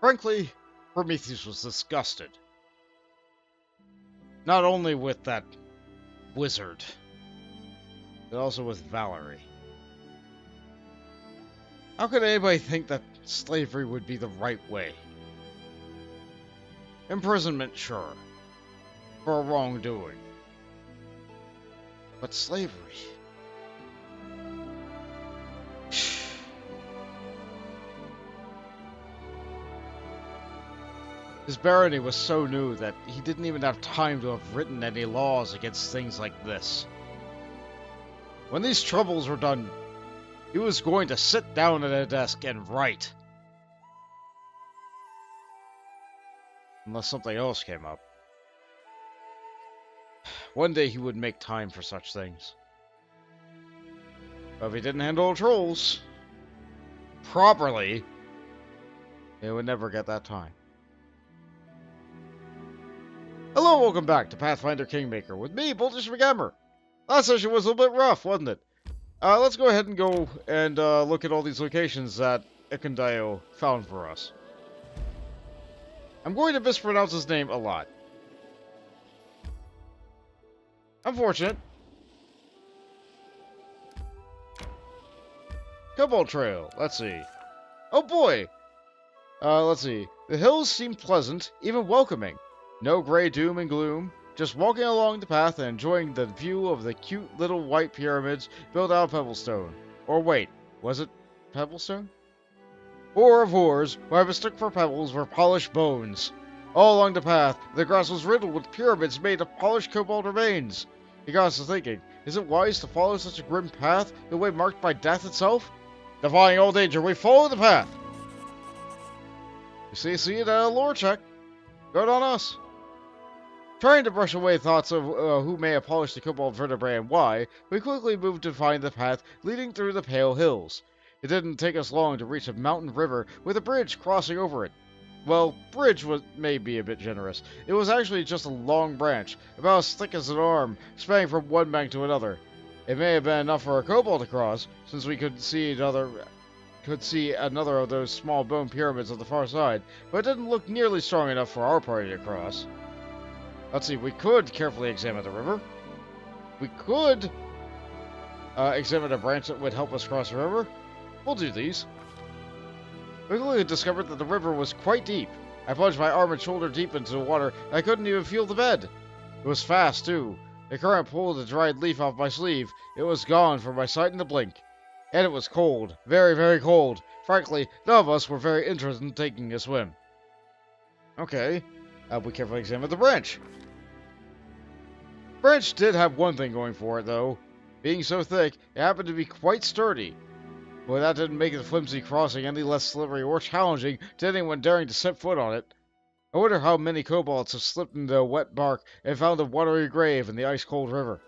Frankly, Prometheus was disgusted. Not only with that wizard, but also with Valerie. How could anybody think that slavery would be the right way? Imprisonment, sure, for a wrongdoing. But slavery... His barony was so new that he didn't even have time to have written any laws against things like this. When these troubles were done, he was going to sit down at a desk and write. Unless something else came up. One day he would make time for such things. But if he didn't handle trolls properly, he would never get that time. Hello, welcome back to Pathfinder Kingmaker with me, McGammar. Last session was a little bit rough, wasn't it? Let's go ahead and go and look at all these locations that Ikondayo found for us. I'm going to mispronounce his name a lot. Unfortunate. Kobold Trail, let's see. Oh boy! Let's see. The hills seem pleasant, even welcoming. No gray doom and gloom, just walking along the path and enjoying the view of the cute little white pyramids built out of pebblestone. Or wait, was it pebblestone? Four of whores, who I mistook for pebbles, were polished bones. All along the path, the grass was riddled with pyramids made of polished kobold remains. He got us to thinking, is it wise to follow such a grim path, the way marked by death itself? Defying all danger, we follow the path! You see it at a lore check. Good on us. Trying to brush away thoughts of who may have polished the kobold vertebrae and why, we quickly moved to find the path leading through the Pale Hills. It didn't take us long to reach a mountain river with a bridge crossing over it. Well, bridge may be a bit generous. It was actually just a long branch, about as thick as an arm, spanning from one bank to another. It may have been enough for a kobold to cross, since we could see another of those small bone pyramids on the far side, but it didn't look nearly strong enough for our party to cross. Let's see, we could carefully examine the river. We could examine a branch that would help us cross the river. We'll do these. We quickly discovered that the river was quite deep. I plunged my arm and shoulder deep into the water, and I couldn't even feel the bed. It was fast, too. The current pulled a dried leaf off my sleeve. It was gone from my sight in a blink. And it was cold. Very, very cold. Frankly, none of us were very interested in taking a swim. Okay. We carefully examined the branch. Branch did have one thing going for it, though. Being so thick, it happened to be quite sturdy. But that didn't make the flimsy crossing any less slippery or challenging to anyone daring to set foot on it. I wonder how many kobolds have slipped into the wet bark and found a watery grave in the ice-cold river.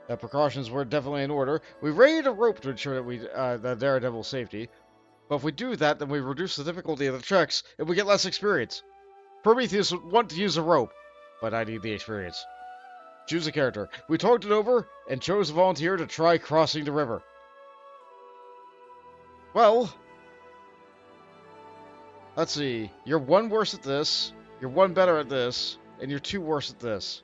The precautions were definitely in order. We raided a rope to ensure that the Daredevil's safety. But if we do that, then we reduce the difficulty of the checks and we get less experience. Prometheus would want to use a rope, but I need the experience. Choose a character. We talked it over and chose a volunteer to try crossing the river. Well, let's see. You're one worse at this, you're one better at this, and you're two worse at this.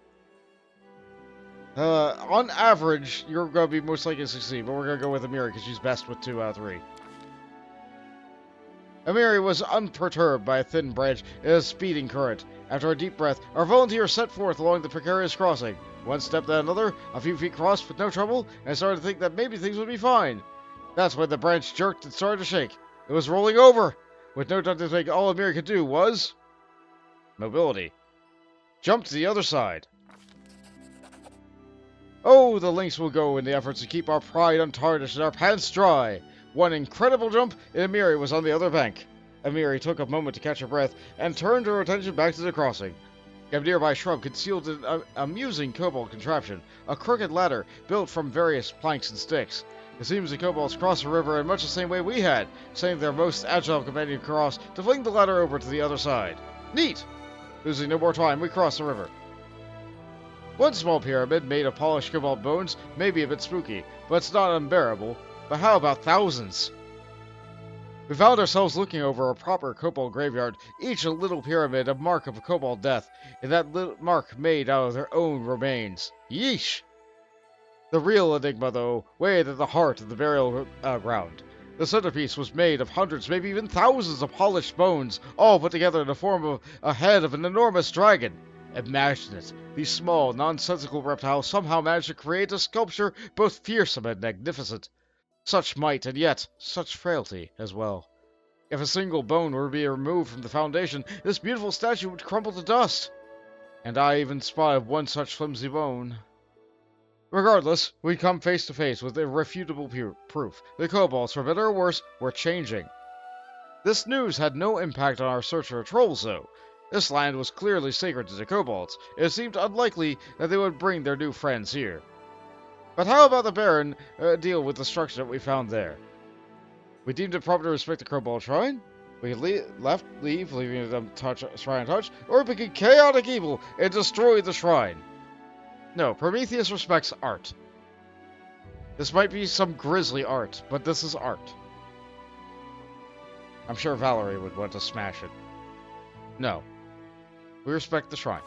On average, you're going to be most likely to succeed, but we're going to go with Amiri because she's best with 2 out of 3. Amiri was unperturbed by a thin branch and a speeding current. After a deep breath, our volunteer set forth along the precarious crossing. One step then another, a few feet crossed with no trouble, and I started to think that maybe things would be fine. That's when the branch jerked and started to shake. It was rolling over. With no time to think, all Amiri could do was... mobility. Jump to the other side. Oh, the lengths will go in the efforts to keep our pride untarnished and our pants dry. One incredible jump, and Amiri was on the other bank. Amiri took a moment to catch her breath and turned her attention back to the crossing. A nearby shrub concealed an amusing kobold contraption, a crooked ladder built from various planks and sticks. It seems the kobolds crossed the river in much the same way we had, sending their most agile companion across to fling the ladder over to the other side. Neat! Losing no more time, we crossed the river. One small pyramid made of polished kobold bones may be a bit spooky, but it's not unbearable. But how about thousands? We found ourselves looking over a proper kobold graveyard, each a little pyramid, a mark of a kobold death, and that little mark made out of their own remains. Yeesh! The real enigma, though, lay at the heart of the burial ground. The centerpiece was made of hundreds, maybe even thousands of polished bones, all put together in the form of a head of an enormous dragon. Imagine it. These small, nonsensical reptiles somehow managed to create a sculpture both fearsome and magnificent. Such might, and yet such frailty as well. If a single bone were to be removed from the foundation, this beautiful statue would crumble to dust. And I even spotted one such flimsy bone. Regardless, we come face to face with irrefutable proof. The kobolds, for better or worse, were changing. This news had no impact on our search for trolls, though. This land was clearly sacred to the kobolds. It seemed unlikely that they would bring their new friends here. But how about the Baron deal with the structure that we found there? We deemed it proper to respect the Kobold Shrine. We could leave, leaving them shrine untouched, or we could chaotic evil and destroy the shrine. No, Prometheus respects art. This might be some grisly art, but this is art. I'm sure Valerie would want to smash it. No. We respect the shrine.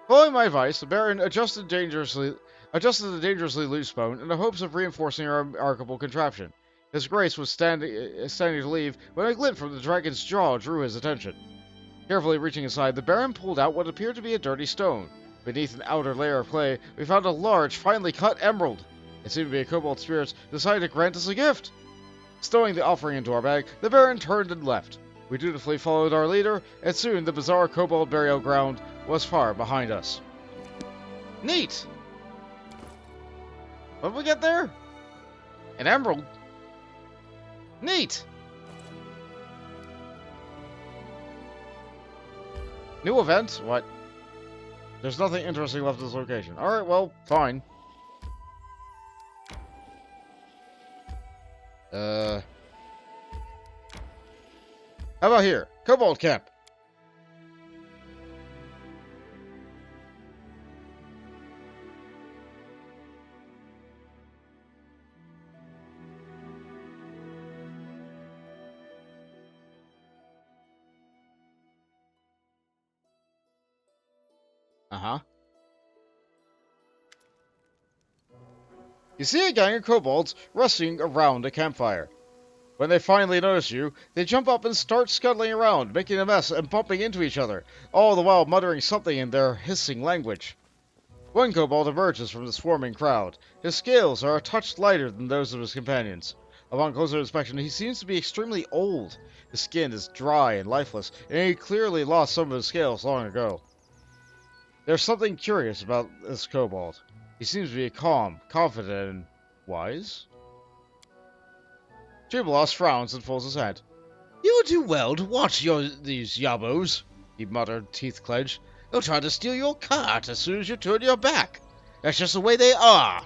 Following my advice, the Baron adjusted the dangerously loose bone in the hopes of reinforcing our remarkable contraption. His Grace was standing to leave when a glint from the dragon's jaw drew his attention. Carefully reaching aside, the Baron pulled out what appeared to be a dirty stone. Beneath an outer layer of clay, we found a large, finely cut emerald. It seemed to be a kobold spirit decided to grant us a gift. Stowing the offering into our bag, the Baron turned and left. We dutifully followed our leader, and soon the bizarre kobold burial ground was far behind us. Neat! What did we get there? An emerald? Neat! New event? What? There's nothing interesting left at this location. Alright, well, fine. How about here? Kobold Camp. Uh-huh. You see a gang of kobolds resting around a campfire. When they finally notice you, they jump up and start scuttling around, making a mess and bumping into each other, all the while muttering something in their hissing language. One kobold emerges from the swarming crowd. His scales are a touch lighter than those of his companions. Upon closer inspection, he seems to be extremely old. His skin is dry and lifeless, and he clearly lost some of his scales long ago. There's something curious about this kobold. He seems to be calm, confident, and wise. Jubilos frowns and folds his hand. You would do well to watch these yabos, he muttered, teeth clenched. They'll try to steal your cart as soon as you turn your back. That's just the way they are.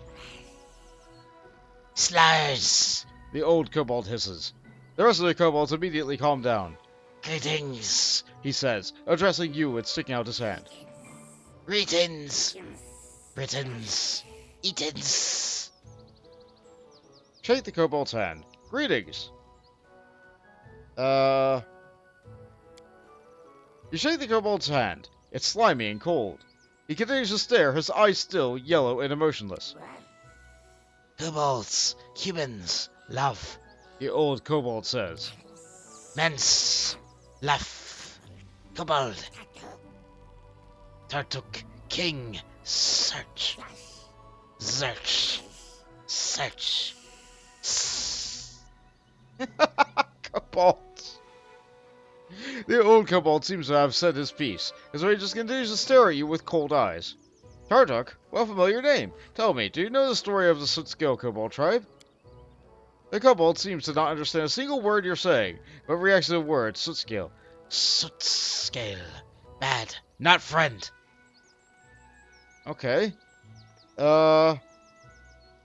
Slurs, the old kobold hisses. The rest of the kobolds immediately calm down. Greetings, he says, addressing you and sticking out his hand. Greetings, Britons, Eatons. Shake the kobold's hand. Greetings. You shake the kobold's hand. It's slimy and cold. He continues to stare, his eyes still yellow and emotionless. Kobolds, humans, love, the old kobold says. Mens, love, kobold. Tartuk, king, search. Search. Search. Kobolds. The old kobold seems to have said his piece, and so he just continues to stare at you with cold eyes. Tartuk, well familiar name. Tell me, do you know the story of the Soot-Scale kobold tribe? The kobold seems to not understand a single word you're saying, but reacts to the word Soot-Scale. Soot-Scale. Bad. Not friend. Okay. Alright,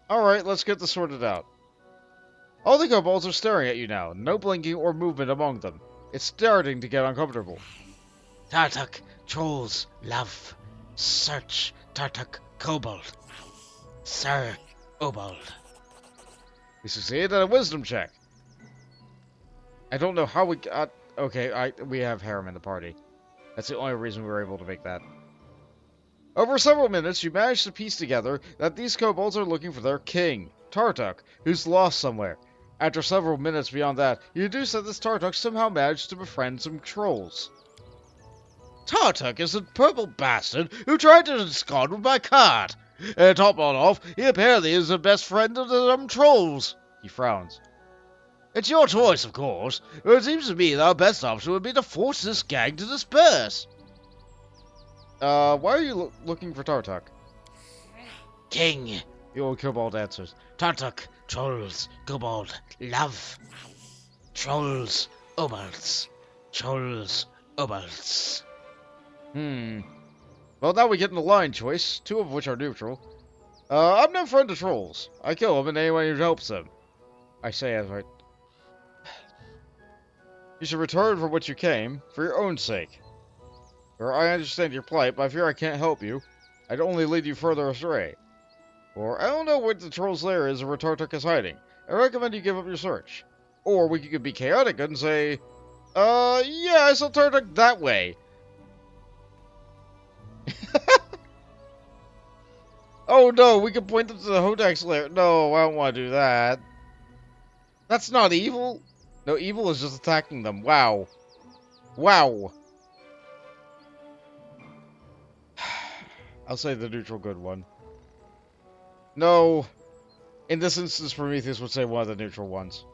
let's get this sorted out. All the kobolds are staring at you now, no blinking or movement among them. It's starting to get uncomfortable. Tartuk, trolls, love, search, Tartuk, kobold. Sir, kobold. We succeeded at a wisdom check. I don't know how we got... Okay, we have Harem in the party. That's the only reason we were able to make that. Over several minutes, you manage to piece together that these kobolds are looking for their king, Tartuk, who's lost somewhere. After several minutes beyond that, you deduce that this Tartuk somehow managed to befriend some trolls. Tartuk is a purple bastard who tried to abscond with my cart. And top on off, he apparently is the best friend of the trolls. He frowns. It's your choice, of course, but it seems to me that our best option would be to force this gang to disperse. Why are you looking for Tartuk? King, the old kobold answers. Tartuk, trolls, kobold, love. Trolls, kobolds. Trolls, kobolds. Well, now we get in the line choice, two of which are neutral. I'm no friend of trolls. I kill them and anyone who helps them. I say as I... You should return from which you came, for your own sake. Or I understand your plight, but I fear I can't help you. I'd only lead you further astray. Or I don't know what the troll's lair is or where Tartuk is hiding. I recommend you give up your search. Or we could be chaotic and say, yeah, I saw Tartuk that way. Oh no, we can point them to the Hodak's lair. No, I don't want to do that. That's not evil. No, evil is just attacking them. Wow. Wow. I'll say the neutral good one. No. In this instance, Prometheus would say one of the neutral ones.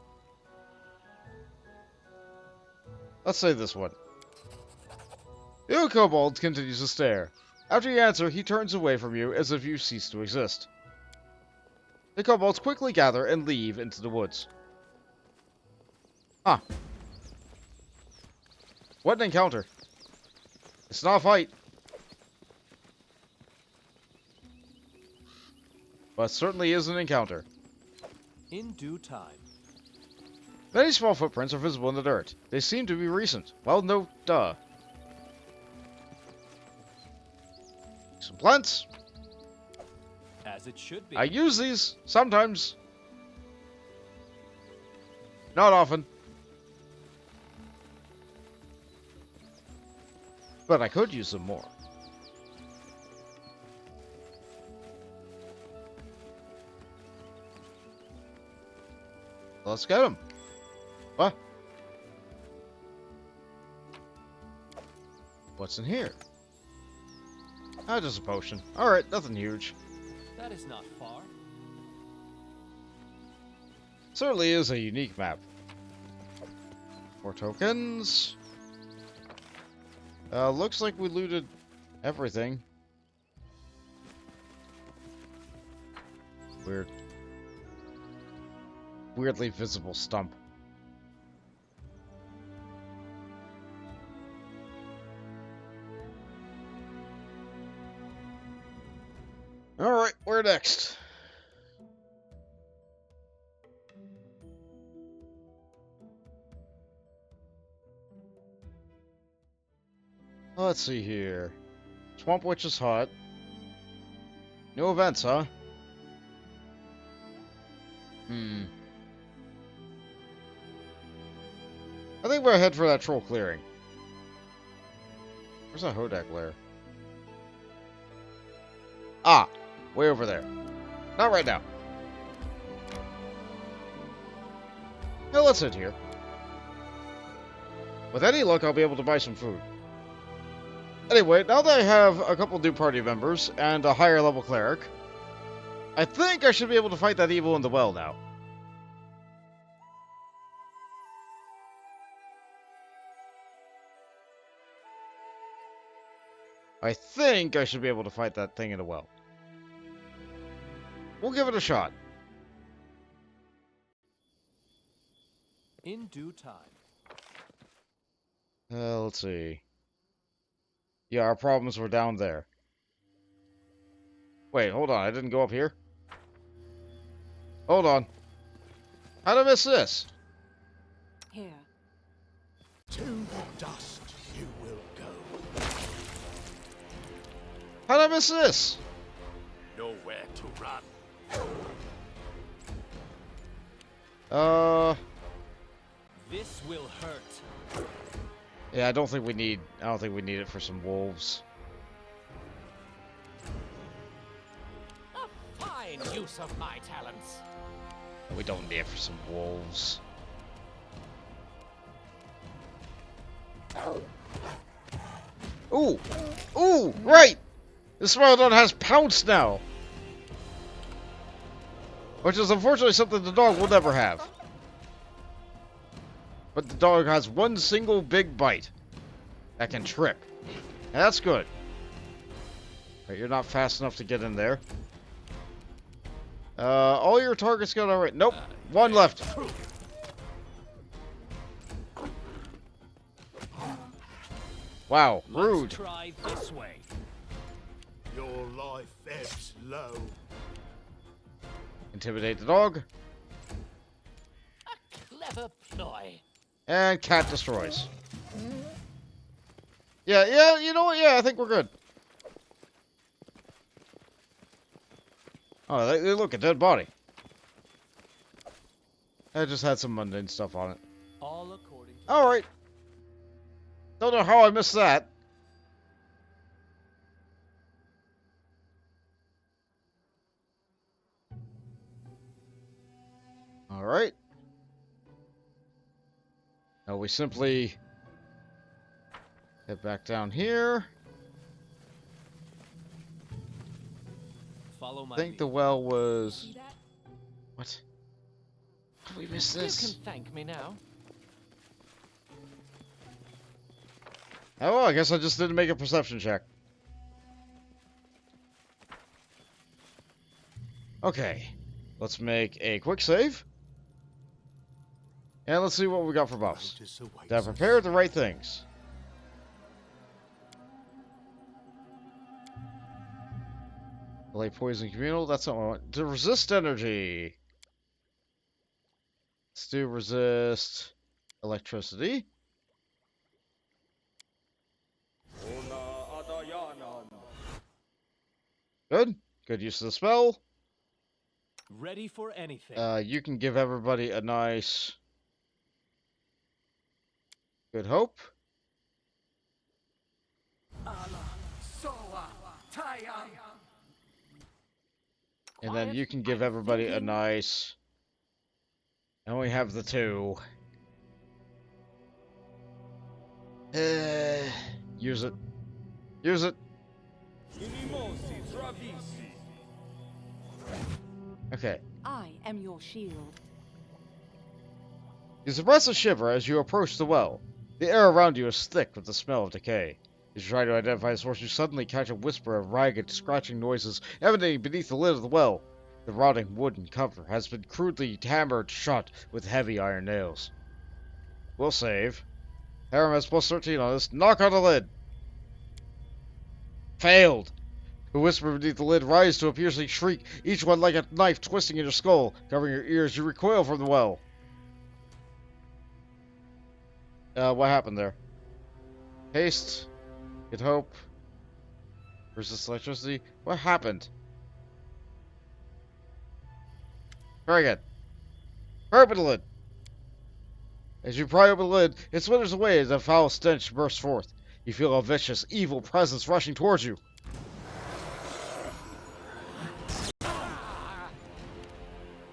Let's say this one. The kobold continues to stare. After you answer, he turns away from you as if you cease to exist. The kobolds quickly gather and leave into the woods. Huh. What an encounter. It's not a fight. But it certainly is an encounter. In due time. Many small footprints are visible in the dirt. They seem to be recent. Well, no, duh. Some plants. As it should be. I use these sometimes. Not often. But I could use them more. Let's get them. What? What's in here? Ah, just a potion. Alright, nothing huge. That is not far. Certainly is a unique map. More tokens. Looks like we looted everything. Weird. Weirdly visible stump. Alright, where next? Let's see here. Swamp Witch is hot. New events, huh? I think we're head for that troll clearing. Where's that Hodak lair? Ah, way over there. Not right now. Now let's sit here. With any luck, I'll be able to buy some food. Anyway, now that I have a couple new party members and a higher level cleric, I think I should be able to fight that evil in the well now. I think I should be able to fight that thing in the well. We'll give it a shot. In due time. Let's see. Yeah, our problems were down there. Wait, hold on. I didn't go up here? Hold on. How'd I miss this? Here. To the dust you will go. How'd I miss this? Nowhere to run. This will hurt. Yeah, I don't think we need it for some wolves. A fine use of my talents. We don't need it for some wolves. Ooh! Ooh! Right! The Smilodon has Pounce now! Which is unfortunately something the dog will never have. But the dog has one single big bite that can trip. And that's good. Right, you're not fast enough to get in there. All your targets got alright. Nope. One left. Wow, rude. Let's try this way. Your life ebbs low. Intimidate the dog. A clever ploy. And cat destroys. Yeah, you know what? Yeah, I think we're good. Oh, look, a dead body. I just had some mundane stuff on it. All according to Alright. Don't know how I missed that. Alright. Now we simply head back down here. follow my I think lead. the well was... What? How did we miss You this? can thank me now. Oh, well, I guess I just didn't make a perception check. Okay. Let's make a quick save. And let's see what we got for buffs. Did I prepare the right things? Delay poison communal, that's not what I want. To resist energy. Let's do resist electricity. Good. Good use of the spell. Ready for anything. You can give everybody a nice good hope. And then you can give everybody a nice... And we have the two. Use it. Use it. Okay. I am your shield. You suppress a shiver as you approach the well. The air around you is thick with the smell of decay. As you try to identify the source, you suddenly catch a whisper of ragged, scratching noises emanating beneath the lid of the well. The rotting wooden cover has been crudely hammered shut with heavy iron nails. We'll save. Harem has plus 13 on this. Knock on the lid. Failed. The whisper beneath the lid rises to a piercing shriek, each one like a knife twisting in your skull, covering your ears. You recoil from the well. What happened there? Haste. Get hope. Resist electricity. What happened? Very good. Pry open the lid. As you pry open the lid, it slithers away as a foul stench bursts forth. You feel a vicious, evil presence rushing towards you.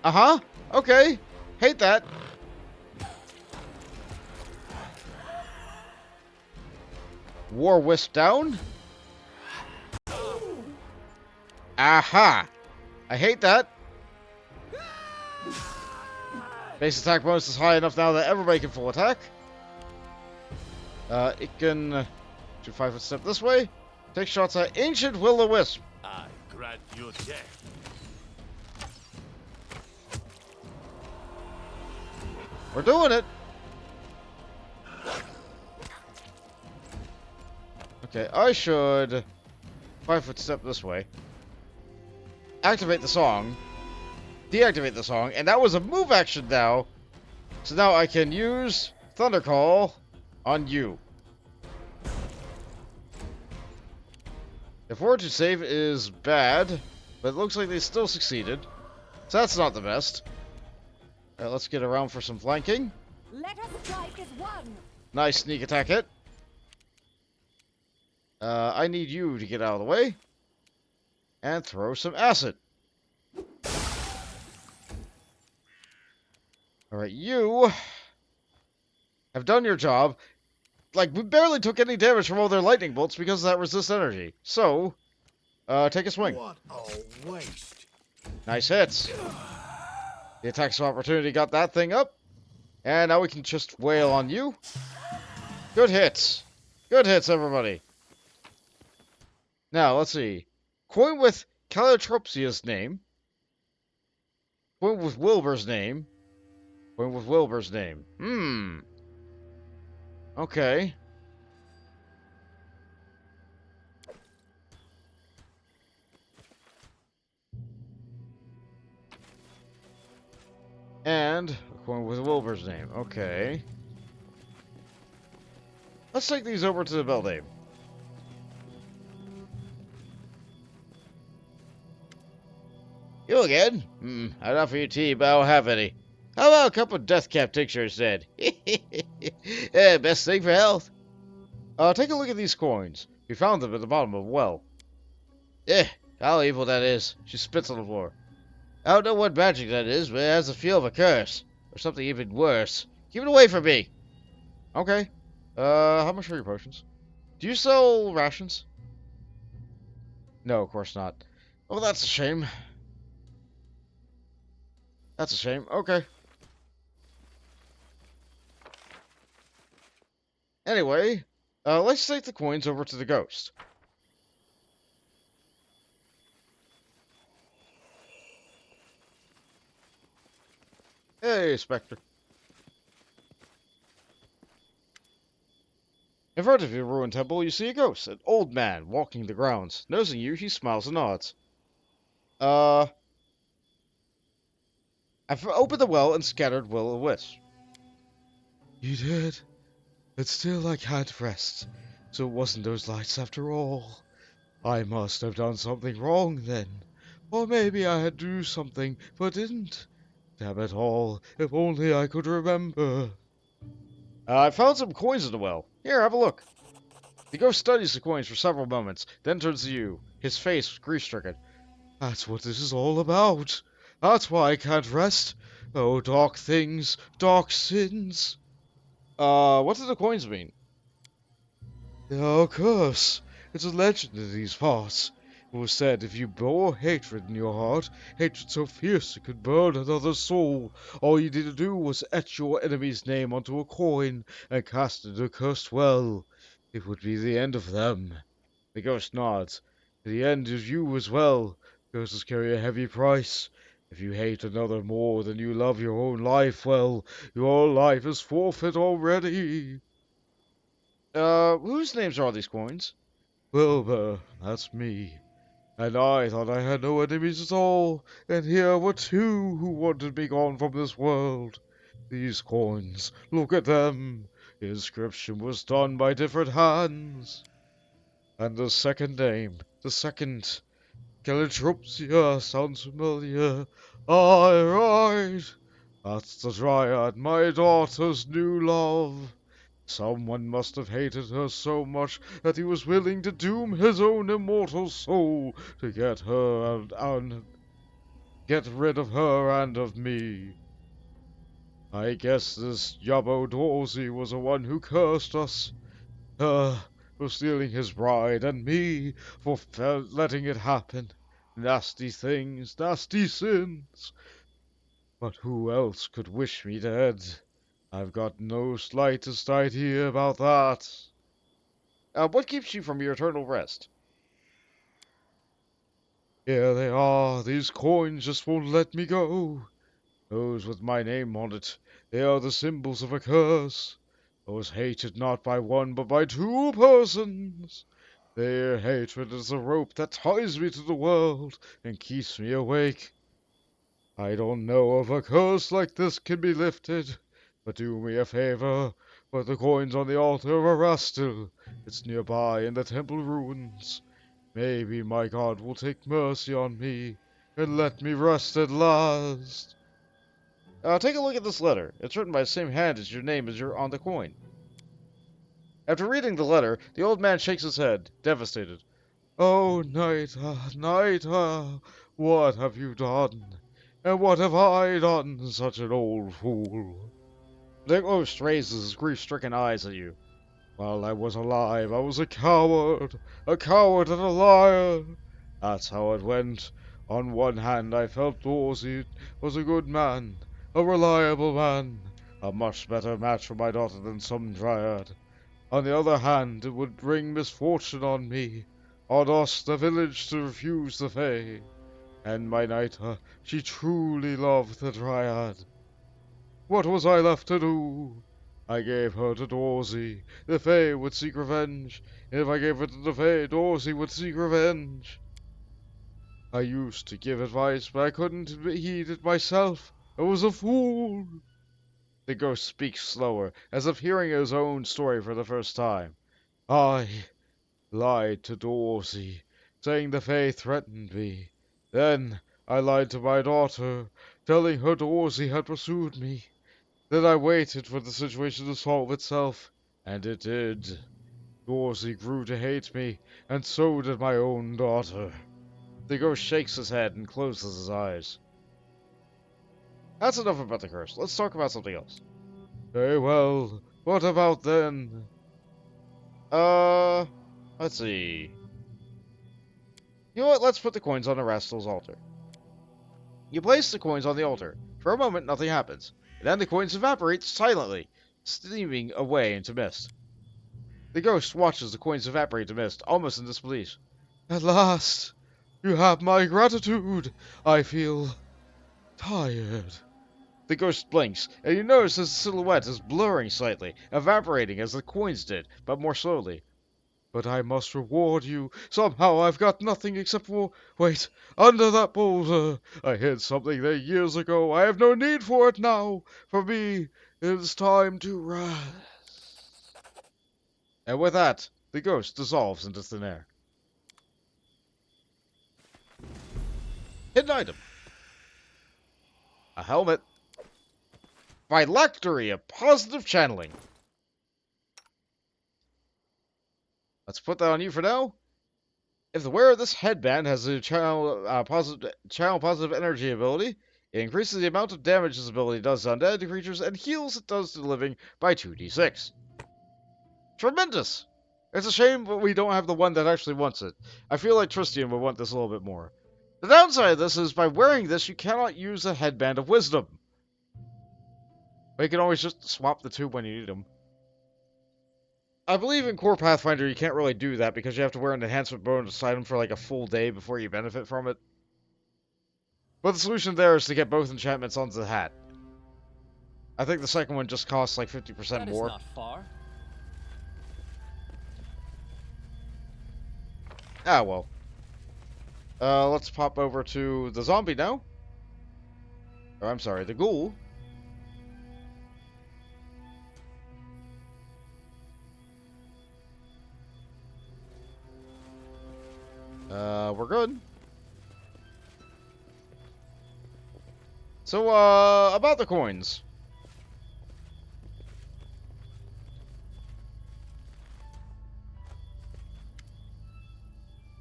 Uh-huh. Okay. Hate that. War Wisp down. Aha. I hate that. Base attack bonus is high enough now that everybody can full attack. It can shoot 5-foot step this way. Take shots at Ancient Will-O-Wisp. I grant you death. We're doing it. Okay, I should 5-foot step this way. Activate the song. Deactivate the song, and that was a move action now. So now I can use Thunder Call on you. The fortune save is bad, but it looks like they still succeeded. So that's not the best. Alright, let's get around for some flanking. Let us strike as one. Nice sneak attack hit. I need you to get out of the way. And throw some acid. Alright, you have done your job. Like, we barely took any damage from all their lightning bolts because of that resist energy. So, take a swing. What a waste. Nice hits. The attacks of opportunity got that thing up. And now we can just wail on you. Good hits. Good hits, everybody. Now, let's see. Coin with Calotropsia's name. Coin with Wilbur's name. Coin with Wilbur's name. Okay. And a coin with Wilbur's name. Okay. Let's take these over to the Beldame. You again? I'd offer you tea, but I don't have any. How about a cup of Death Cap tincture instead? Best thing for health. Take a look at these coins. We found them at the bottom of a well. How evil that is. She spits on the floor. I don't know what magic that is, but it has the feel of a curse. Or something even worse. Keep it away from me! Okay. How much are your potions? Do you sell rations? No, of course not. Oh, that's a shame. That's a shame. Okay. Anyway, let's take the coins over to the ghost. Hey, Spectre. In front of your ruined temple, you see a ghost, an old man, walking the grounds. Noticing you, he smiles and nods. I've opened the well and scattered will-o-wisp. You did? But still I can't rest. So it wasn't those lights after all. I must have done something wrong then. Or maybe I had to do something, but didn't. Damn it all, if only I could remember. I found some coins in the well. Here, have a look. The ghost studies the coins for several moments, then turns to you, his face grief-stricken. That's what this is all about. That's why I can't rest. Oh, dark things, dark sins. What do the coins mean? They are a curse. It's a legend in these parts. It was said if you bore hatred in your heart, hatred so fierce it could burn another's soul, all you need to do was etch your enemy's name onto a coin and cast it in a cursed well. It would be the end of them. The ghost nods. The end is you as well. Curses carry a heavy price. If you hate another more than you love your own life, well, your life is forfeit already. Whose names are all these coins? Wilbur, that's me. And I thought I had no enemies at all, and here were two who wanted me gone from this world. These coins, look at them. The inscription was done by different hands. And the second name, the second, Calotropsia, sounds familiar. Aye, right. That's the Dryad, my daughter's new love. Someone must have hated her so much that he was willing to doom his own immortal soul to get her and get rid of her and of me. I guess this Yubbo Dorsey was the one who cursed us. Her for stealing his bride and me for letting it happen. Nasty things, nasty sins. But who else could wish me dead? I've got no slightest idea about that. What keeps you from your eternal rest? Here they are. These coins just won't let me go. Those with my name on it, they are the symbols of a curse. I was hated not by one, but by two persons. Their hatred is the rope that ties me to the world and keeps me awake. I don't know if a curse like this can be lifted, but do me a favor. Put the coins on the altar of Erastil. It's nearby in the temple ruins. Maybe my god will take mercy on me and let me rest at last. Take a look at this letter. It's written by the same hand as your name as you're on the coin. After reading the letter, the old man shakes his head, devastated. Oh, Nita, Nita, what have you done? And what have I done, such an old fool? The ghost raises his grief-stricken eyes at you. While I was alive, I was a coward and a liar. That's how it went. On one hand, I felt Dorsey was a good man, a reliable man, a much better match for my daughter than some dryad. On the other hand, it would bring misfortune on me, on us, the village, to refuse the Fae. And my Nita, she truly loved the dryad. What was I left to do? I gave her to Dorsey. The Fae would seek revenge. And if I gave her to the Fae, Dorsey would seek revenge. I used to give advice, but I couldn't heed it myself. I was a fool. The ghost speaks slower, as if hearing his own story for the first time. I lied to Dorsey, saying the Fae threatened me. Then I lied to my daughter, telling her Dorsey had pursued me. Then I waited for the situation to solve itself, and it did. Dorsey grew to hate me, and so did my own daughter. The ghost shakes his head and closes his eyes. That's enough about the curse. Let's talk about something else. Very well. What about then? Let's see. You know what? Let's put the coins on Erastil's altar. You place the coins on the altar. For a moment, nothing happens. And then the coins evaporate silently, steaming away into mist. The ghost watches the coins evaporate to mist, almost in disbelief. At last, you have my gratitude. I feel tired. The ghost blinks, and you notice his silhouette is blurring slightly, evaporating as the coins did, but more slowly. But I must reward you. Somehow I've got nothing except for... Wait, under that boulder. I hid something there years ago. I have no need for it now. For me, it is time to rest. And with that, the ghost dissolves into thin air. Hidden item. A helmet. Phylactery of positive channeling. Let's put that on you for now. If the wearer of this headband has a channel positive energy ability, it increases the amount of damage this ability does to undead creatures and heals it does to the living by 2d6. Tremendous! It's a shame that we don't have the one that actually wants it. I feel like Tristian would want this a little bit more. The downside of this is by wearing this, you cannot use a headband of wisdom. But you can always just swap the two when you need them. I believe in core Pathfinder you can't really do that because you have to wear an enhancement bonus item for like a full day before you benefit from it. But the solution there is to get both enchantments onto the hat. I think the second one just costs like 50% That more. is not far. Ah, well. Let's pop over to the zombie now. Or, I'm sorry, the ghoul. We're good. So, about the coins.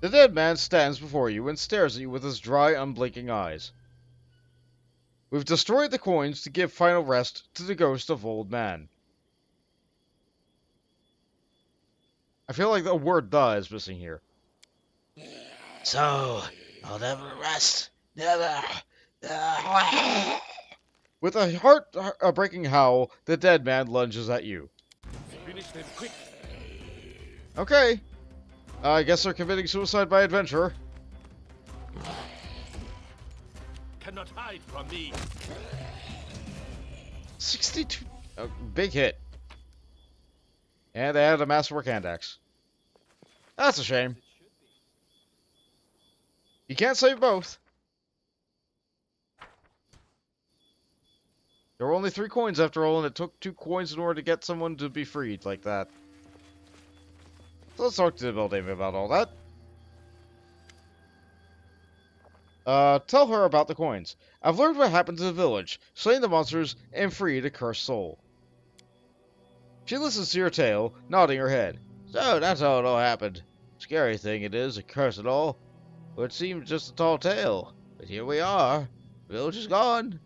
The dead man stands before you and stares at you with his dry, unblinking eyes. We've destroyed the coins to give final rest to the ghost of old man. I feel like the word "the" is missing here. So, I'll never rest. Never. With a heart-breaking howl, the dead man lunges at you. Finish them quick. Okay. I guess they're committing suicide by adventure. Cannot hide from me. 62. Big hit. And they added a masterwork hand axe. That's a shame. You can't save both. There were only 3 coins after all, and it took 2 coins in order to get someone to be freed like that. So let's talk to the building about all that. Tell her about the coins. I've learned what happened to the village, slain the monsters, and freed a cursed soul. She listens to your tale, nodding her head. So, that's how it all happened. Scary thing it is, a curse and all. But it seems just a tall tale. But here we are. The village is gone.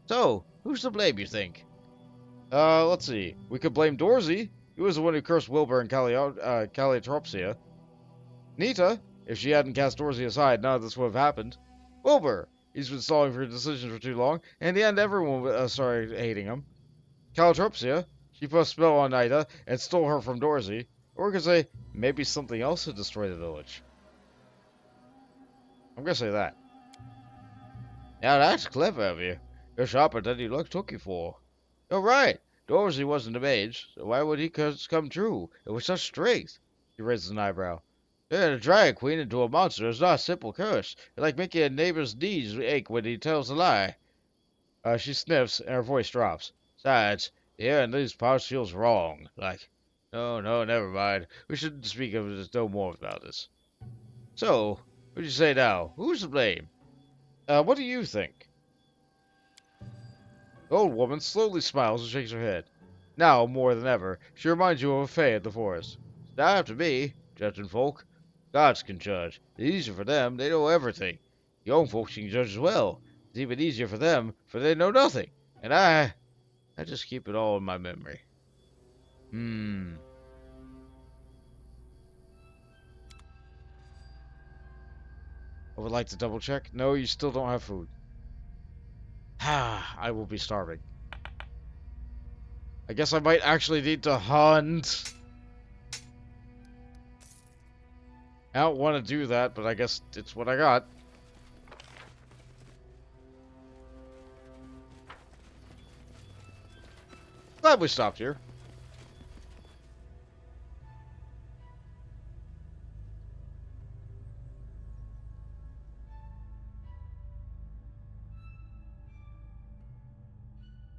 So, who's to blame, you think? Let's see. We could blame Dorsey. He was the one who cursed Wilbur and Caliatropsia. Nita. If she hadn't cast Dorsey aside, none of this would have happened. Wilbur. He's been stalling for decisions for too long, and in the end everyone started hating him. Calitropsia. She put a spell on Nita and stole her from Dorsey. Or we could say, maybe something else had destroyed the village. I'm gonna say that. Now that's clever of you. You're sharper than you took you for. You're right. Dorsey wasn't a mage, so why would he come true? It was such strength. He raises an eyebrow. Turning a drag queen into a monster is not a simple curse. It's like making a neighbor's knees ache when he tells a lie. She sniffs and her voice drops. Besides, the air in these parts feels wrong. Like, no, never mind. We shouldn't speak of this no more about this. So, what do you say now? Who's to blame? What do you think? The old woman slowly smiles and shakes her head. Now, more than ever, she reminds you of a fae in the forest. It's not up to me, judging folk. Gods can judge. It's easier for them, they know everything. Young folks can judge as well. It's even easier for them, for they know nothing. And I just keep it all in my memory. I would like to double check. No, you still don't have food. I will be starving. I guess I might actually need to hunt. I don't want to do that, but I guess it's what I got. Glad we stopped here.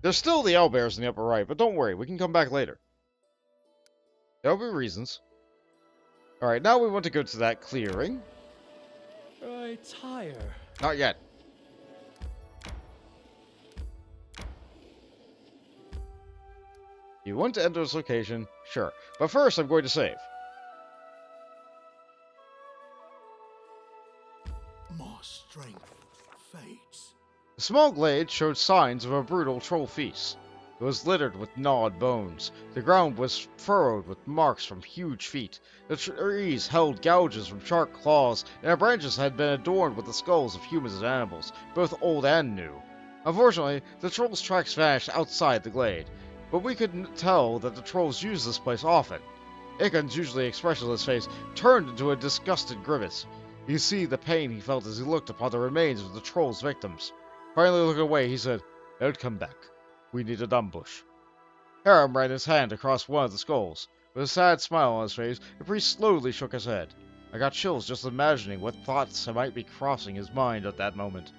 There's still the owlbears in the upper right, but don't worry, we can come back later. There'll be reasons. Alright, now we want to go to that clearing. I tire. Not yet. You want to enter this location? Sure. But first, I'm going to save. More strength fades. The small glade showed signs of a brutal troll feast. It was littered with gnawed bones. The ground was furrowed with marks from huge feet. The trees held gouges from sharp claws, and their branches had been adorned with the skulls of humans and animals, both old and new. Unfortunately, the trolls' tracks vanished outside the glade, but we could tell that the trolls used this place often. Ikon's usually expressionless face turned into a disgusted grimace. You could see the pain he felt as he looked upon the remains of the trolls' victims. Finally looking away, he said, "Don't come back. We need an ambush." Harem ran his hand across one of the skulls. With a sad smile on his face, the priest slowly shook his head. I got chills just imagining what thoughts might be crossing his mind at that moment.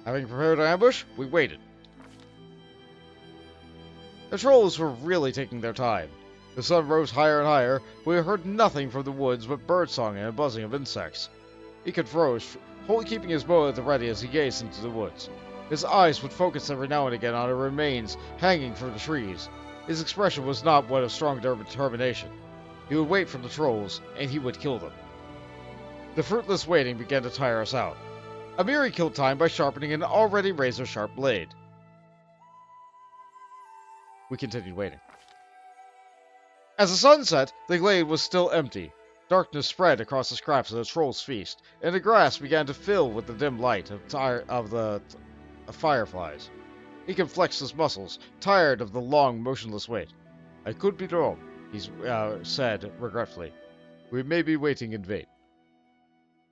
Having prepared an ambush, we waited. The trolls were really taking their time. The sun rose higher and higher, but we heard nothing from the woods but birdsong and a buzzing of insects. Ikon froze, wholly keeping his bow at the ready as he gazed into the woods. His eyes would focus every now and again on the remains hanging from the trees. His expression was not one of strong determination. He would wait for the trolls, and he would kill them. The fruitless waiting began to tire us out. Amiri killed time by sharpening an already razor-sharp blade. We continued waiting. As the sun set, the glade was still empty. Darkness spread across the scraps of the troll's feast, and the grass began to fill with the dim light of the fireflies. Ikon flexed his muscles, tired of the long, motionless wait. "I could be wrong," he said regretfully. "We may be waiting in vain."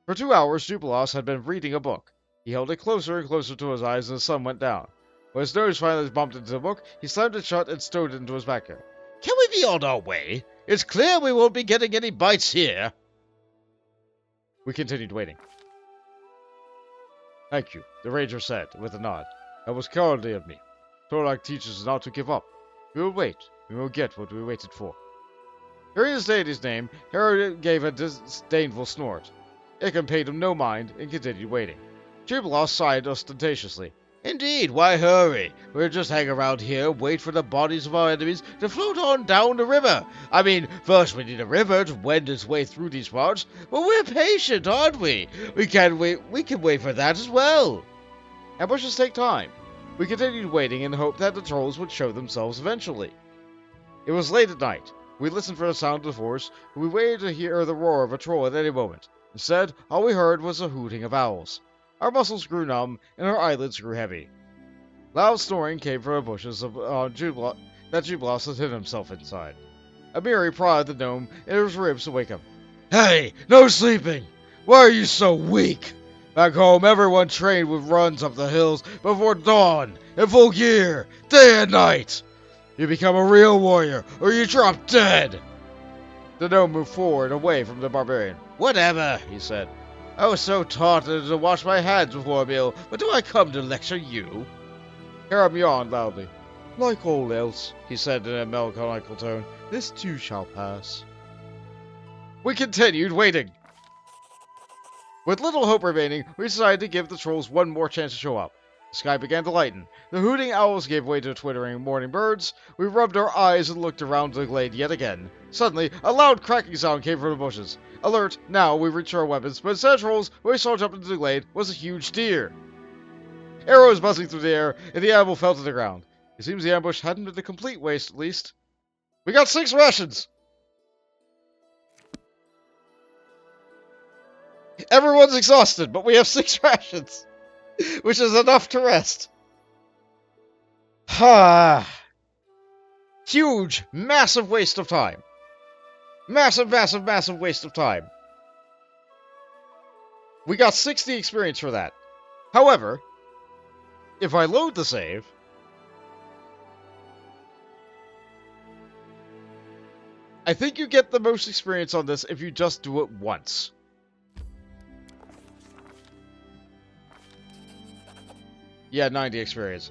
For 2 hours, Jubilos had been reading a book. He held it closer and closer to his eyes, and the sun went down. When his nose finally bumped into the book, he slammed it shut and stowed it into his backyard. Can we be on our way? It's clear we won't be getting any bites here. We continued waiting. "Thank you," the ranger said, with a nod. "That was cowardly of me. Torlak teaches us not to give up. We will wait. We will get what we waited for." Hearing his deity's name, Harold gave a disdainful snort. Ikon paid him no mind and continued waiting. Jublos sighed ostentatiously. Indeed, why hurry? We'll just hang around here, wait for the bodies of our enemies to float on down the river. I mean, first we need a river to wend its way through these parts, but we're patient, aren't we? We can wait for that as well. Ambushes take time. We continued waiting in the hope that the trolls would show themselves eventually. It was late at night. We listened for the sound of the force, and we waited to hear the roar of a troll at any moment. Instead, all we heard was the hooting of owls. Our muscles grew numb, and our eyelids grew heavy. Loud snoring came from the bushes that Jublos had hid himself inside. Amiri prodded the gnome in his ribs to wake him. Hey, no sleeping! Why are you so weak? Back home, everyone trained with runs up the hills before dawn, in full gear, day and night. You become a real warrior, or you drop dead! The gnome moved forward, away from the barbarian. Whatever, he said. I was so taught to wash my hands before a meal, but do I come to lecture you? Haram yawned loudly. Like all else, he said in a melancholical tone, this too shall pass. We continued waiting. With little hope remaining, we decided to give the trolls one more chance to show up. The sky began to lighten. The hooting owls gave way to twittering morning birds. We rubbed our eyes and looked around the glade yet again. Suddenly, a loud cracking sound came from the bushes. Alert, now we reached our weapons, but instead of trolls, what we saw jump into the glade was a huge deer. Arrows buzzing through the air, and the animal fell to the ground. It seems the ambush hadn't been a complete waste, at least. We got 6 rations! Everyone's exhausted, but we have 6 rations, which is enough to rest. Ha! Huge, massive waste of time. Massive waste of time. We got 60 experience for that. However, if I load the save, I think you get the most experience on this if you just do it once. Yeah, 90 experience.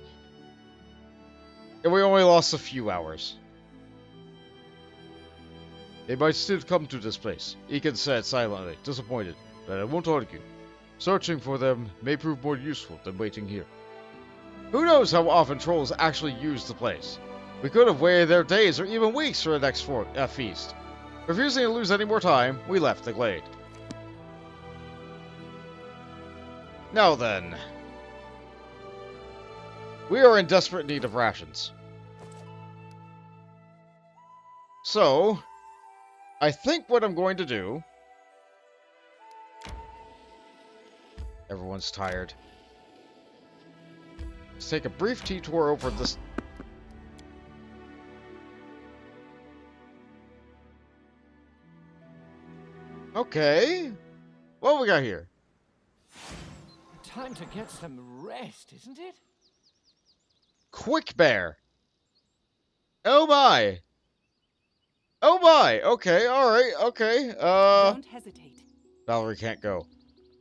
And we only lost a few hours. They might still come to this place, Egan said silently, disappointed, but I won't argue. Searching for them may prove more useful than waiting here. Who knows how often trolls actually use the place? We could have waited there days or even weeks for the next feast. Refusing to lose any more time, we left the glade. Now then. We are in desperate need of rations. So, I think what I'm going to do... Everyone's tired. Let's take a brief detour over this... Okay. What we got here? Time to get some rest, isn't it? Quick bear. Oh my. Oh my. Okay. All right. Okay. Don't hesitate. Valerie can't go.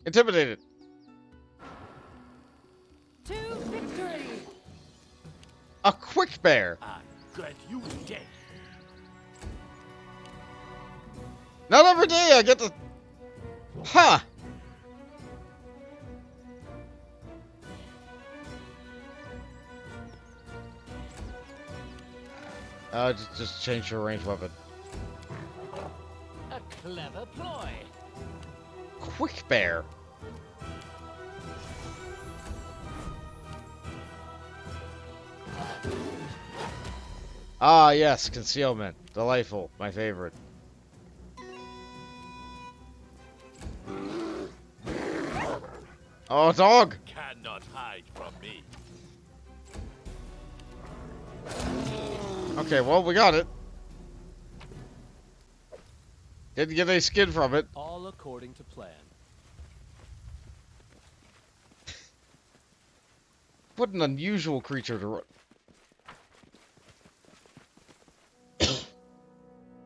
Intimidated. To victory! A quick bear. I'm glad you dead. Not every day I get to... Ha! Just change your range weapon. A clever ploy. Quick bear. Ah, yes, concealment. Delightful. My favorite. Oh, dog! Cannot hide from me. Okay, well, we got it. Didn't get any skin from it. All according to plan. What an unusual creature to run.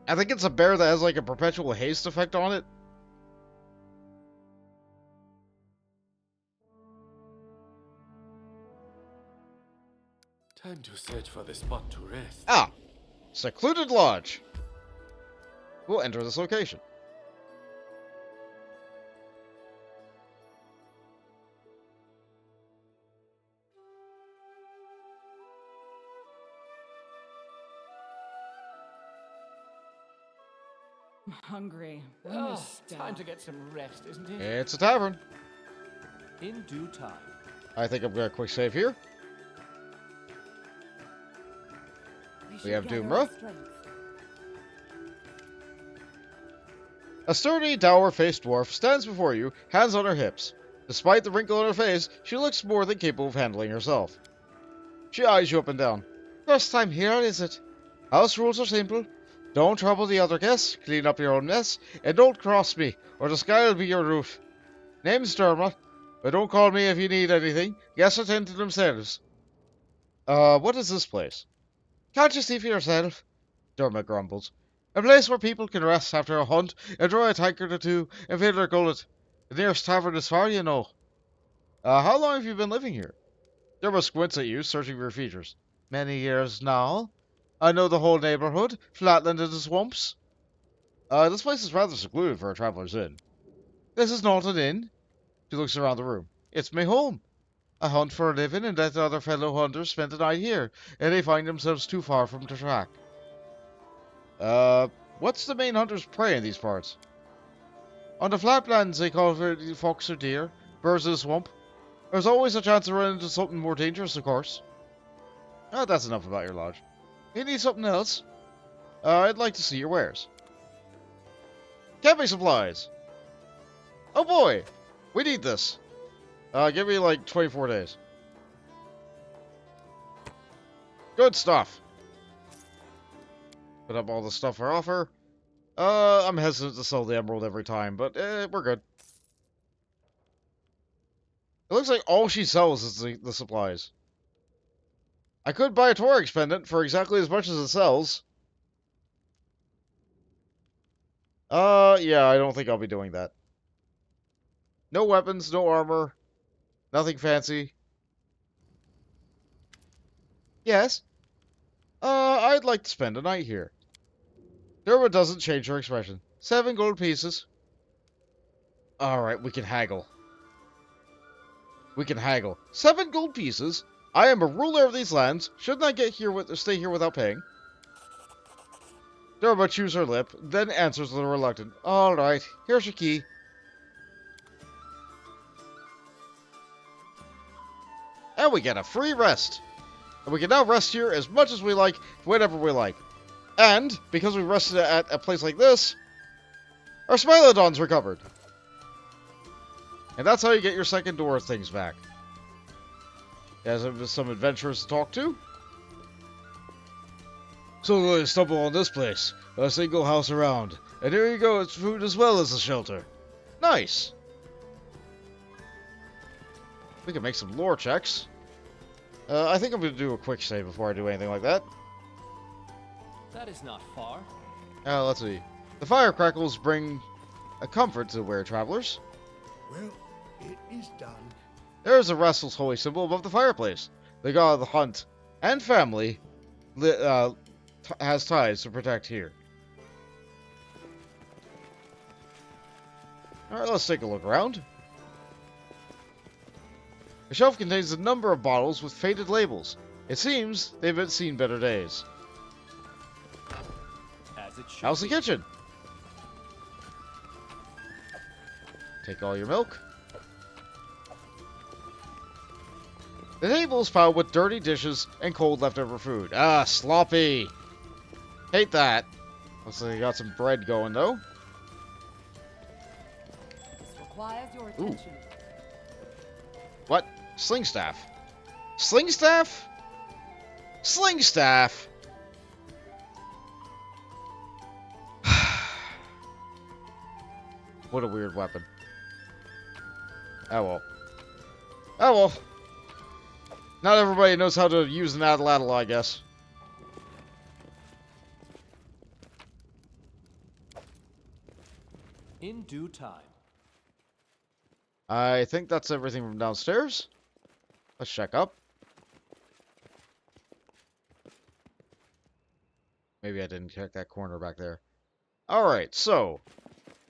I think it's a bear that has like a perpetual haste effect on it. Time to search for the spot to rest. Ah! Secluded Lodge. We'll enter this location. I'm hungry. Oh, time to get some rest, isn't it? It's a tavern. In due time. I think I'm gonna quick save here. We have Doomra. A sturdy, dour-faced dwarf stands before you, hands on her hips. Despite the wrinkle on her face, she looks more than capable of handling herself. She eyes you up and down. First time here, is it? House rules are simple. Don't trouble the other guests, clean up your own mess, and don't cross me, or the sky will be your roof. Name's Dermot, but don't call me if you need anything. Guests attend to themselves. What is this place? Can't you see for yourself? Dermot grumbles. A place where people can rest after a hunt, enjoy a tankard or two, and fill their gullet. The nearest tavern is far, you know. How long have you been living here? Dermot squints at you, searching for your features. Many years now. I know the whole neighborhood, flatland and the swamps. This place is rather secluded for a traveler's inn. This is not an inn. She looks around the room. It's my home. I hunt for a living and let other fellow hunters spend the night here, and they find themselves too far from the track. What's the main hunter's prey in these parts? On the flatlands, they call for the fox or deer, birds of the swamp. There's always a chance to run into something more dangerous, of course. That's enough about your lodge. You need something else? I'd like to see your wares. Camping supplies! Oh boy! We need this. Give me like 24 days. Good stuff. Put up all the stuff for offer. I'm hesitant to sell the emerald every time, but we're good. It looks like all she sells is the supplies. I could buy a Torix pendant for exactly as much as it sells. Yeah, I don't think I'll be doing that. No weapons, no armor. Nothing fancy. Yes? I'd like to spend a night here. Derwa doesn't change her expression. 7 gold pieces. Alright, we can haggle. We can haggle. 7 gold pieces? I am a ruler of these lands. Shouldn't I stay here without paying? Derwa chews her lip, then answers with a reluctant, Alright, here's your key. And we get a free rest. And we can now rest here as much as we like, whenever we like. And, because we rested at a place like this, our Smilodon's recovered. And that's how you get your second door things back. There's some adventurers to talk to. So I stumble on this place. A single house around. And here you go, it's food as well as a shelter. Nice. We can make some lore checks. I think I'm going to do a quick save before I do anything like that. That is not far. Let's see. The fire crackles bring a comfort to the weary travelers. Well, it is done. There is a restless holy symbol above the fireplace. The god of the hunt and family has ties to protect here. Alright, let's take a look around. The shelf contains a number of bottles with faded labels. It seems they've seen better days. As it should How's the be. kitchen? Take all your milk. The table is piled with dirty dishes and cold leftover food. Ah, sloppy. Hate that. Looks like you got some bread going, though. This requires your attention. What? Sling staff. Sling staff? Sling staff? What a weird weapon. Oh well. Oh well. Not everybody knows how to use an atlatl, I guess. In due time. I think that's everything from downstairs. Let's check up. Maybe I didn't check that corner back there. Alright, so.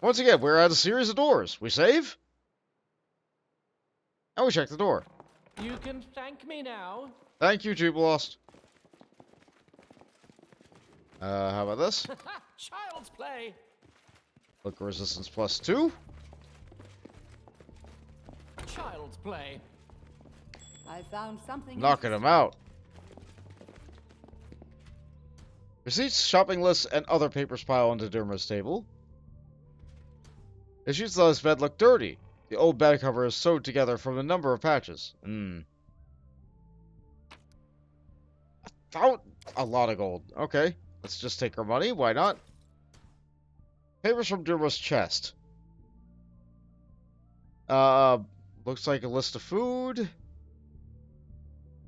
Once again, we're at a series of doors. We save. And we check the door. You can thank me now. Thank you, Jubilost. How about this? Child's play. Look, resistance +2. Child's play. I found something. Knocking him out. Receipts, shopping lists, and other papers pile onto Durma's table. The sheets on his bed look dirty. The old bed cover is sewed together from a number of patches. I found a lot of gold. Okay, let's just take our money. Why not? Papers from Durma's chest. Looks like a list of food.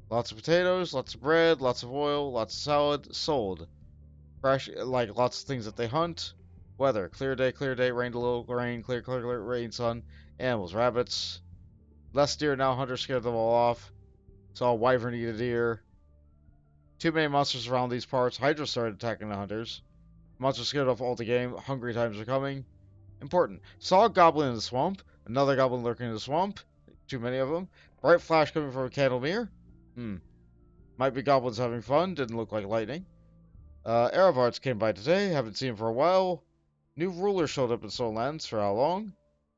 Lots of potatoes, lots of bread, lots of oil, lots of salad. Sold. Fresh, like lots of things that they hunt. Weather: clear day, rained a little, rain, clear, rain, sun. Animals: rabbits. Less deer now, hunters scared them all off. Saw a wyvern eat a deer. Too many monsters around these parts. Hydra started attacking the hunters. Monsters scared off all the game. Hungry times are coming. Important: saw a goblin in the swamp. Another goblin lurking in the swamp. Too many of them. Bright flash coming from a candle mirror. Might be goblins having fun. Didn't look like lightning. Aravarts came by today. Haven't seen him for a while. New ruler showed up in Stonelands. For how long?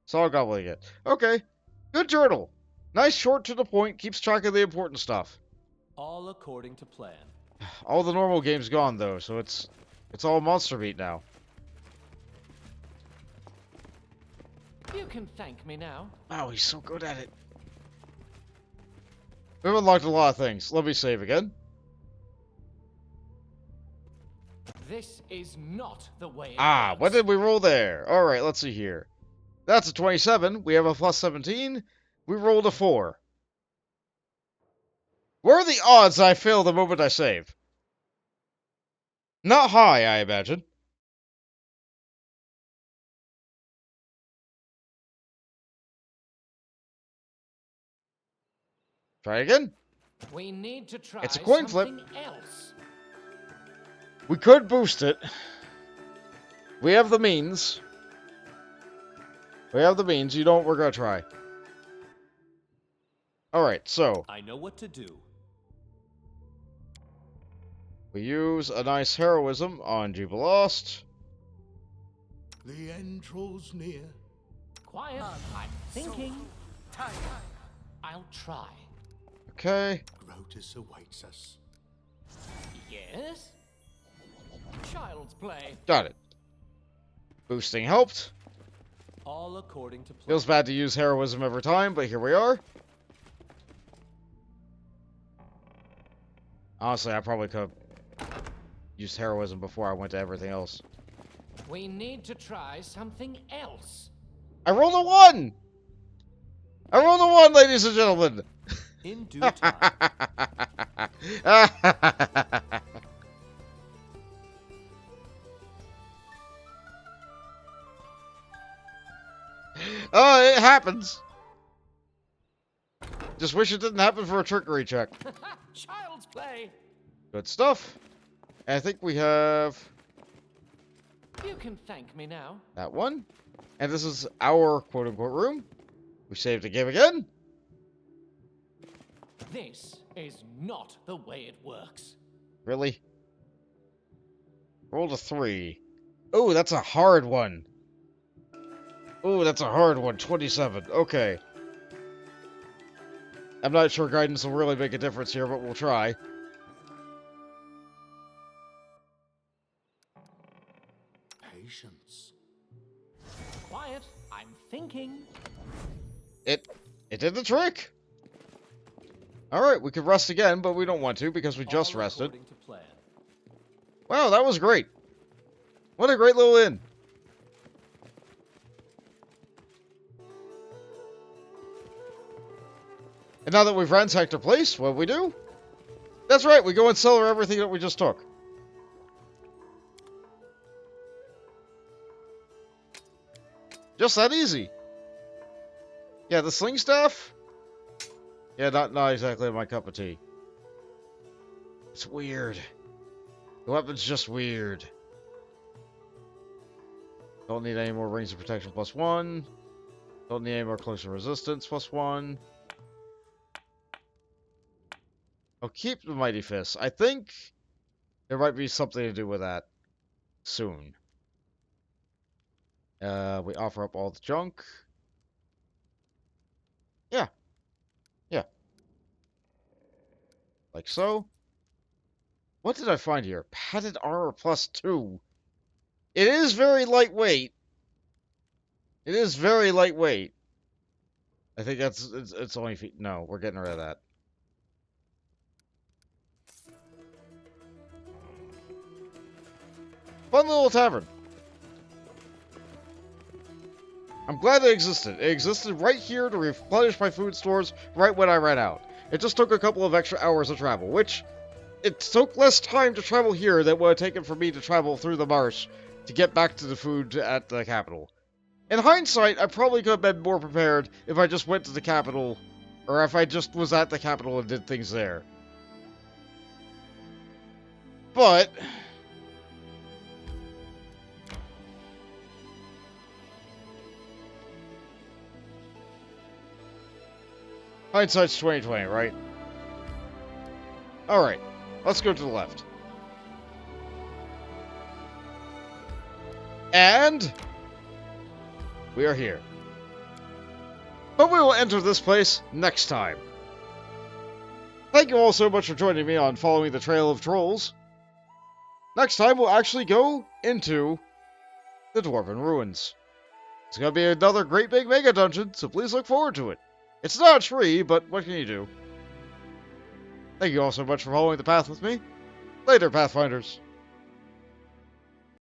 Saw a goblin again. Okay. Good journal. Nice, short, to the point. Keeps track of the important stuff. All according to plan. All the normal game's gone, though, so it's all monster meat now. You can thank me now. Wow, he's so good at it. We've unlocked a lot of things. Let me save again. This is not the way it Ah, works. what did we roll there? Alright, let's see here. That's a 27. We have a plus 17. We rolled a 4. What are the odds I fail the moment I save? Not high, I imagine. Try again. We need to try It's a coin flip. something else. We could boost it. We have the means. We have the means. You know what? We're going to try. Alright, so I know what to do. we use a nice heroism on Jubilost. The end draws near. Quiet. I'm thinking. I'll try. Okay. Grotus awaits us. Yes? Child's play. Got it. Boosting helped. All according to plan. Feels bad to use heroism every time, but here we are. Honestly, I probably could have used heroism before I went to everything else. We need to try something else. I rolled a 1! I rolled a 1, ladies and gentlemen! In due time. Oh, it happens. Just wish it didn't happen for a trickery check. Child's play. Good stuff. And I think we have You can thank me now. that one. And this is our quote-unquote room. We saved the game again. This is not the way it works. Really? Rolled a 3. Oh, that's a hard one. Oh, that's a hard one. 27. Okay. I'm not sure guidance will really make a difference here, but we'll try. Patience. Quiet. I'm thinking. It did the trick. Alright, we could rest again, but we don't want to because we just All rested. according to plan. Wow, that was great. What a great little inn. And now that we've ransacked our place, what do we do? That's right, we go and sell her everything that we just took. Just that easy. Yeah, the sling staff? Yeah, not exactly my cup of tea. It's weird. The weapon's just weird. Don't need any more rings of protection +1. Don't need any more closer resistance +1. I'll keep the Mighty Fist. I think there might be something to do with that soon. We offer up all the junk. Yeah. Yeah. Like so. What did I find here? Padded armor +2. It is very lightweight. It is very lightweight. I think it's only feet. No, we're getting rid of that. Fun little tavern. I'm glad it existed. It existed right here to replenish my food stores right when I ran out. It just took a couple of extra hours of travel, which it took less time to travel here than it would have taken for me to travel through the marsh to get back to the food at the capital. In hindsight, I probably could have been more prepared if I just went to the capital, or if I just was at the capital and did things there. But hindsight's 20/20, right? Alright, let's go to the left. And we are here. But we will enter this place next time. Thank you all so much for joining me on Following the Trail of Trolls. Next time we'll actually go into the Dwarven Ruins. It's going to be another great big mega dungeon, so please look forward to it. It's not a tree, but what can you do? Thank you all so much for following the path with me. Later, Pathfinders.